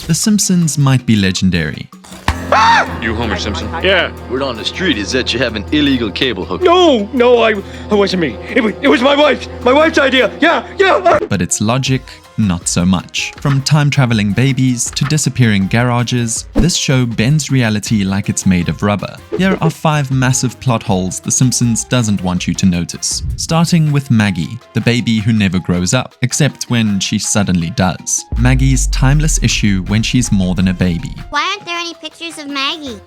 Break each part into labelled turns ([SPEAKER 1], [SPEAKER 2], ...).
[SPEAKER 1] The Simpsons might be legendary.
[SPEAKER 2] You Homer Simpson?
[SPEAKER 3] Yeah.
[SPEAKER 4] Word on the street is that you have an illegal cable hook.
[SPEAKER 3] No, it wasn't me. It was my wife's idea. Yeah.
[SPEAKER 1] But its logic, not so much. From time-traveling babies to disappearing garages, this show bends reality like it's made of rubber. Here are 5 massive plot holes The Simpsons doesn't want you to notice. Starting with Maggie, the baby who never grows up, except when she suddenly does. Maggie's timeless issue when she's more than a baby.
[SPEAKER 5] Why aren't there any pictures of Maggie?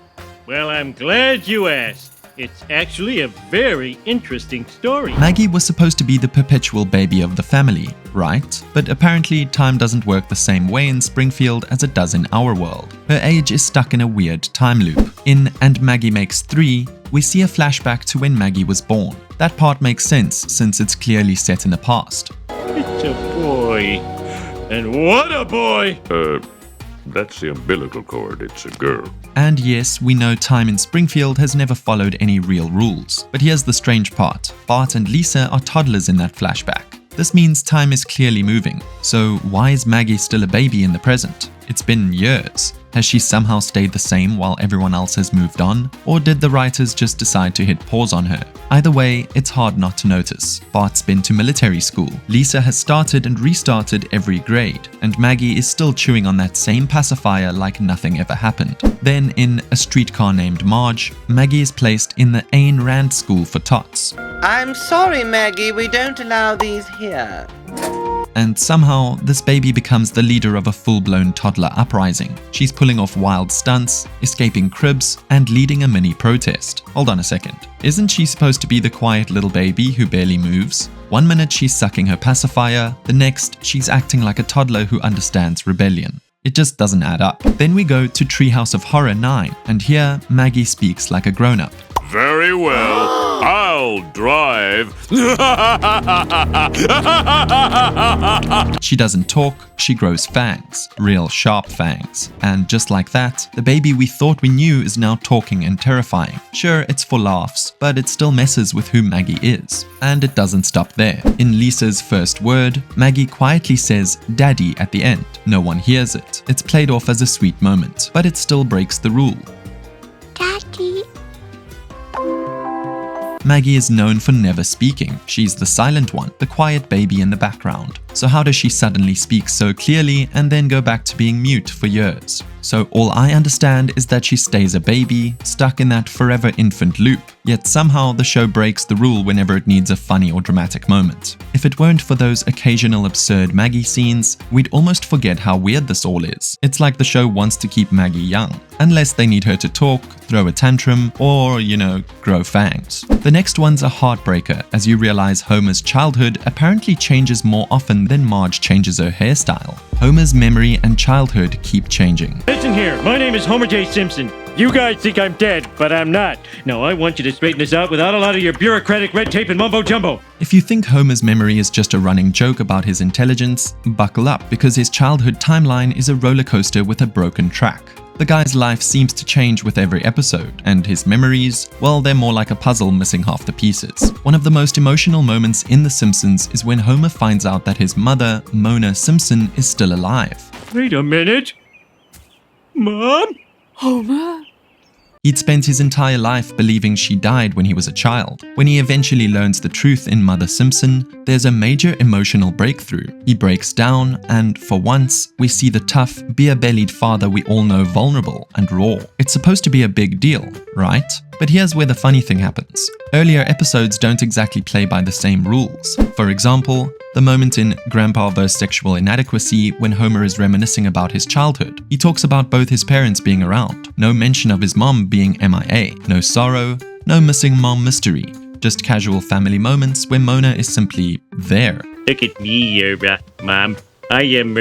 [SPEAKER 6] Well, I'm glad you asked. It's actually a very interesting story.
[SPEAKER 1] Maggie was supposed to be the perpetual baby of the family, right? But apparently time doesn't work the same way in Springfield as it does in our world. Her age is stuck in a weird time loop. In And Maggie Makes 3, we see a flashback to when Maggie was born. That part makes sense since it's clearly set in the past.
[SPEAKER 6] It's a boy. And what a boy!
[SPEAKER 7] That's the umbilical cord, it's a girl.
[SPEAKER 1] And yes, we know time in Springfield has never followed any real rules. But here's the strange part. Bart and Lisa are toddlers in that flashback. This means time is clearly moving. So why is Maggie still a baby in the present? It's been years. Has she somehow stayed the same while everyone else has moved on? Or did the writers just decide to hit pause on her? Either way, it's hard not to notice. Bart's been to military school. Lisa has started and restarted every grade. And Maggie is still chewing on that same pacifier like nothing ever happened. Then in A Streetcar Named Marge, Maggie is placed in the Ayn Rand School for Tots.
[SPEAKER 8] I'm sorry, Maggie, we don't allow these here.
[SPEAKER 1] And somehow, this baby becomes the leader of a full-blown toddler uprising. She's pulling off wild stunts, escaping cribs, and leading a mini protest. Hold on a second. Isn't she supposed to be the quiet little baby who barely moves? One minute she's sucking her pacifier, the next she's acting like a toddler who understands rebellion. It just doesn't add up. Then we go to Treehouse of Horror 9, and here Maggie speaks like a grown-up.
[SPEAKER 7] Very well, I'll drive.
[SPEAKER 1] She doesn't talk, she grows fangs, real sharp fangs. And just like that, the baby we thought we knew is now talking and terrifying. Sure, it's for laughs, but it still messes with who Maggie is. And it doesn't stop there. In Lisa's first word, Maggie quietly says "Daddy" at the end. No one hears it. It's played off as a sweet moment, but it still breaks the rule.
[SPEAKER 5] Daddy.
[SPEAKER 1] Maggie is known for never speaking. She's the silent one, the quiet baby in the background. So how does she suddenly speak so clearly and then go back to being mute for years? So all I understand is that she stays a baby, stuck in that forever infant loop. Yet somehow the show breaks the rule whenever it needs a funny or dramatic moment. If it weren't for those occasional absurd Maggie scenes, we'd almost forget how weird this all is. It's like the show wants to keep Maggie young. Unless they need her to talk, throw a tantrum, or, grow fangs. The next one's a heartbreaker, as you realize Homer's childhood apparently changes more often than Marge changes her hairstyle. Homer's memory and childhood keep changing.
[SPEAKER 6] Listen here, my name is Homer J. Simpson. You guys think I'm dead, but I'm not. Now I want you to straighten this out without a lot of your bureaucratic red tape and mumbo-jumbo.
[SPEAKER 1] If you think Homer's memory is just a running joke about his intelligence, buckle up, because his childhood timeline is a roller coaster with a broken track. The guy's life seems to change with every episode, and his memories, well, they're more like a puzzle missing half the pieces. One of the most emotional moments in The Simpsons is when Homer finds out that his mother, Mona Simpson, is still alive.
[SPEAKER 6] Wait a minute. Mom?
[SPEAKER 9] Homer?
[SPEAKER 1] He'd spent his entire life believing she died when he was a child. When he eventually learns the truth in Mother Simpson, there's a major emotional breakthrough. He breaks down, and for once, we see the tough, beer-bellied father we all know vulnerable and raw. It's supposed to be a big deal, right? But here's where the funny thing happens. Earlier episodes don't exactly play by the same rules. For example, the moment in Grandpa vs. Sexual Inadequacy when Homer is reminiscing about his childhood. He talks about both his parents being around. No mention of his mom being MIA. No sorrow, no missing mom mystery. Just casual family moments where Mona is simply there.
[SPEAKER 6] Look at me, Mom. I am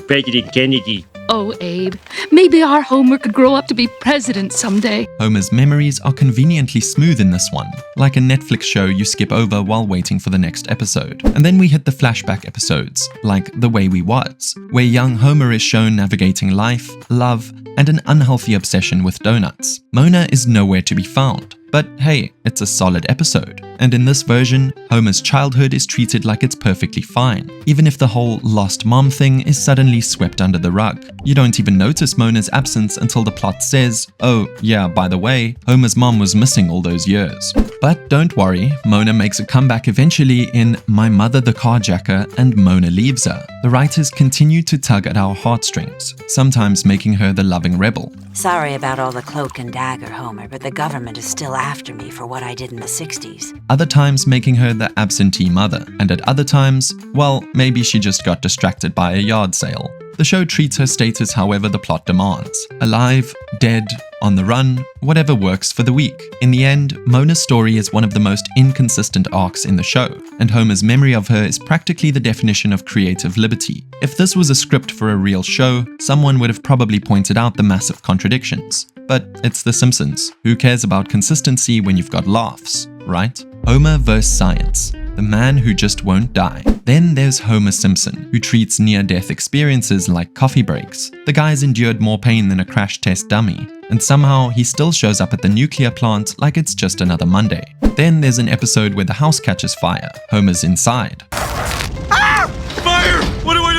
[SPEAKER 6] President Kennedy.
[SPEAKER 9] Oh, Abe, maybe our Homer could grow up to be president someday.
[SPEAKER 1] Homer's memories are conveniently smooth in this one, like a Netflix show you skip over while waiting for the next episode. And then we hit the flashback episodes, like The Way We Was, where young Homer is shown navigating life, love, and an unhealthy obsession with donuts. Mona is nowhere to be found, But hey, it's a solid episode. And in this version, Homer's childhood is treated like it's perfectly fine, even if the whole lost mom thing is suddenly swept under the rug. You don't even notice Mona's absence until the plot says, oh yeah, by the way, Homer's mom was missing all those years. But don't worry, Mona makes a comeback eventually in My Mother the Carjacker and Mona Leaves Her. The writers continue to tug at our heartstrings, sometimes making her the loving rebel.
[SPEAKER 10] Sorry about all the cloak and dagger, Homer, but the government is still after me for what I did in the 60s.
[SPEAKER 1] Other times making her the absentee mother, and at other times, well, maybe she just got distracted by a yard sale. The show treats her status however the plot demands. Alive, dead, on the run, whatever works for the week. In the end, Mona's story is one of the most inconsistent arcs in the show, and Homer's memory of her is practically the definition of creative liberty. If this was a script for a real show, someone would have probably pointed out the massive contradictions. But it's The Simpsons. Who cares about consistency when you've got laughs, right? Homer vs. Science. The man who just won't die. Then there's Homer Simpson, who treats near-death experiences like coffee breaks. The guy's endured more pain than a crash test dummy, and somehow he still shows up at the nuclear plant like it's just another Monday. Then there's an episode where the house catches fire. Homer's inside.
[SPEAKER 3] Ah! Fire! What do I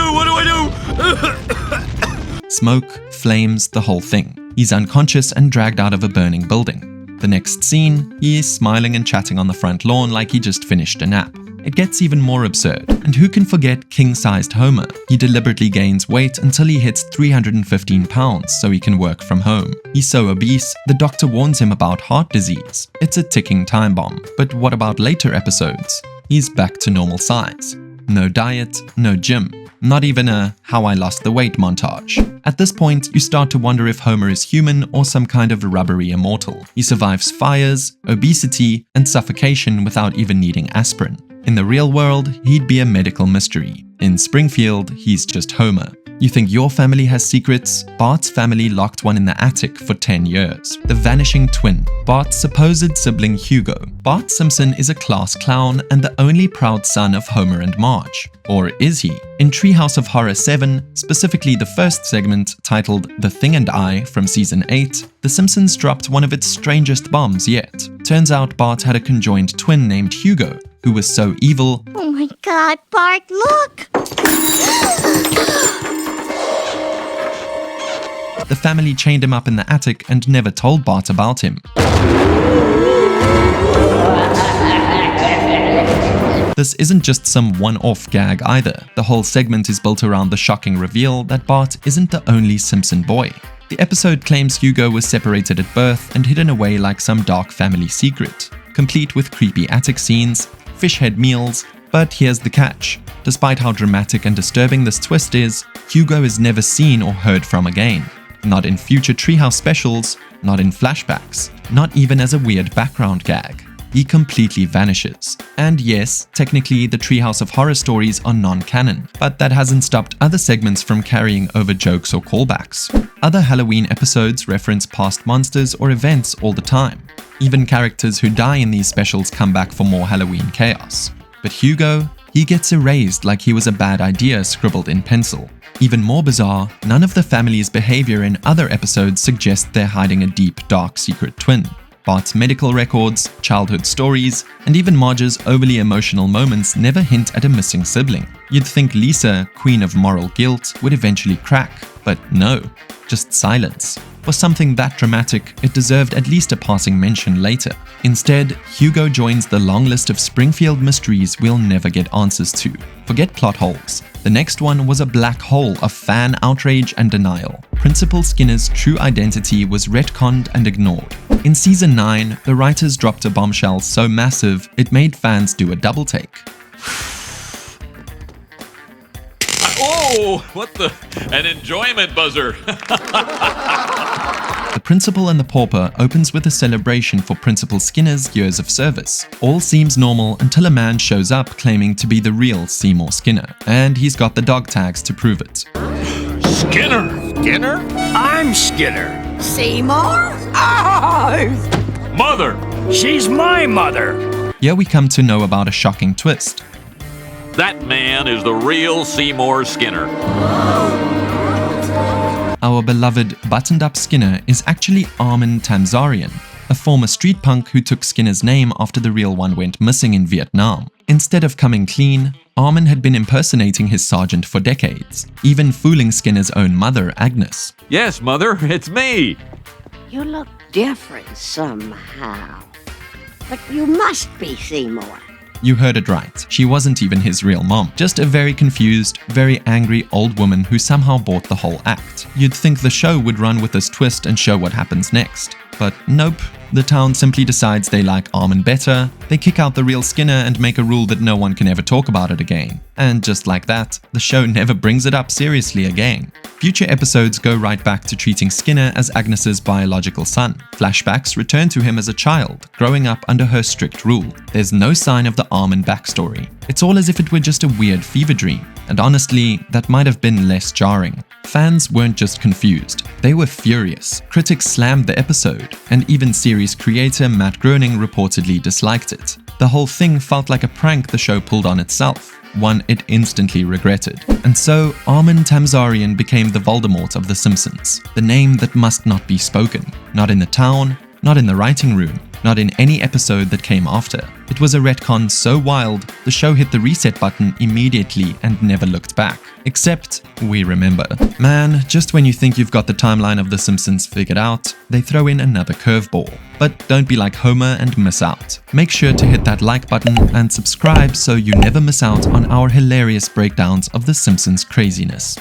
[SPEAKER 3] do?
[SPEAKER 1] Smoke, flames, the whole thing. He's unconscious and dragged out of a burning building. The next scene, he is smiling and chatting on the front lawn like he just finished a nap. It gets even more absurd. And who can forget king-sized Homer? He deliberately gains weight until he hits 315 pounds so he can work from home. He's so obese, the doctor warns him about heart disease. It's a ticking time bomb. But what about later episodes? He's back to normal size. No diet, no gym. Not even a how I lost the weight montage. At this point, you start to wonder if Homer is human or some kind of rubbery immortal. He survives fires, obesity, and suffocation without even needing aspirin. In the real world, he'd be a medical mystery. In Springfield, he's just Homer. You think your family has secrets? Bart's family locked one in the attic for 10 years. The vanishing twin. Bart's supposed sibling Hugo. Bart Simpson is a class clown and the only proud son of Homer and Marge. Or is he? In Treehouse of Horror 7, specifically the first segment titled The Thing and I from Season 8, The Simpsons dropped one of its strangest bombs yet. Turns out Bart had a conjoined twin named Hugo, who was so evil.
[SPEAKER 5] Oh my God, Bart, look!
[SPEAKER 1] The family chained him up in the attic and never told Bart about him. This isn't just some one-off gag either. The whole segment is built around the shocking reveal that Bart isn't the only Simpson boy. The episode claims Hugo was separated at birth and hidden away like some dark family secret, complete with creepy attic scenes, fish head meals, but here's the catch. Despite how dramatic and disturbing this twist is, Hugo is never seen or heard from again. Not in future Treehouse specials, not in flashbacks, not even as a weird background gag. He completely vanishes. And yes, technically the Treehouse of Horror stories are non-canon, but that hasn't stopped other segments from carrying over jokes or callbacks. Other Halloween episodes reference past monsters or events all the time. Even characters who die in these specials come back for more Halloween chaos. But Hugo, he gets erased like he was a bad idea scribbled in pencil. Even more bizarre, none of the family's behavior in other episodes suggest they're hiding a deep, dark secret twin. Bart's medical records, childhood stories, and even Marge's overly emotional moments never hint at a missing sibling. You'd think Lisa, queen of moral guilt, would eventually crack, but no, just silence. For something that dramatic, it deserved at least a passing mention later. Instead, Hugo joins the long list of Springfield mysteries we'll never get answers to. Forget plot holes. The next one was a black hole of fan outrage and denial. Principal Skinner's true identity was retconned and ignored. In Season 9, the writers dropped a bombshell so massive, it made fans do a double take.
[SPEAKER 11] Oh, what the? An enjoyment buzzer.
[SPEAKER 1] The Principal and the Pauper opens with a celebration for Principal Skinner's years of service. All seems normal until a man shows up claiming to be the real Seymour Skinner, and he's got the dog tags to prove it.
[SPEAKER 11] Skinner.
[SPEAKER 3] Skinner? I'm Skinner.
[SPEAKER 10] Seymour? Oh!
[SPEAKER 3] Mother! She's my mother!
[SPEAKER 1] Here we come to know about a shocking twist.
[SPEAKER 11] That man is the real Seymour Skinner.
[SPEAKER 1] Our beloved buttoned-up Skinner is actually Armin Tamzarian. a former street punk who took Skinner's name after the real one went missing in Vietnam. Instead of coming clean, Armin had been impersonating his sergeant for decades, even fooling Skinner's own mother, Agnes.
[SPEAKER 11] Yes, Mother, it's me.
[SPEAKER 5] You look different somehow. But you must be Seymour.
[SPEAKER 1] You heard it right. She wasn't even his real mom. Just a very confused, very angry old woman who somehow bought the whole act. You'd think the show would run with this twist and show what happens next. But nope. The town simply decides they like Armin better, they kick out the real Skinner and make a rule that no one can ever talk about it again. And just like that, the show never brings it up seriously again. Future episodes go right back to treating Skinner as Agnes's biological son. Flashbacks return to him as a child, growing up under her strict rule. There's no sign of the Armin backstory. It's all as if it were just a weird fever dream. And honestly, that might have been less jarring. Fans weren't just confused, they were furious. Critics slammed the episode, and even series creator Matt Groening reportedly disliked it. The whole thing felt like a prank the show pulled on itself, one it instantly regretted. And so, Armin Tamzarian became the Voldemort of The Simpsons, the name that must not be spoken, not in the town, not in the writing room, not in any episode that came after. It was a retcon so wild, the show hit the reset button immediately and never looked back. Except, we remember. Man, just when you think you've got the timeline of The Simpsons figured out, they throw in another curveball. But don't be like Homer and miss out. Make sure to hit that like button and subscribe so you never miss out on our hilarious breakdowns of The Simpsons craziness.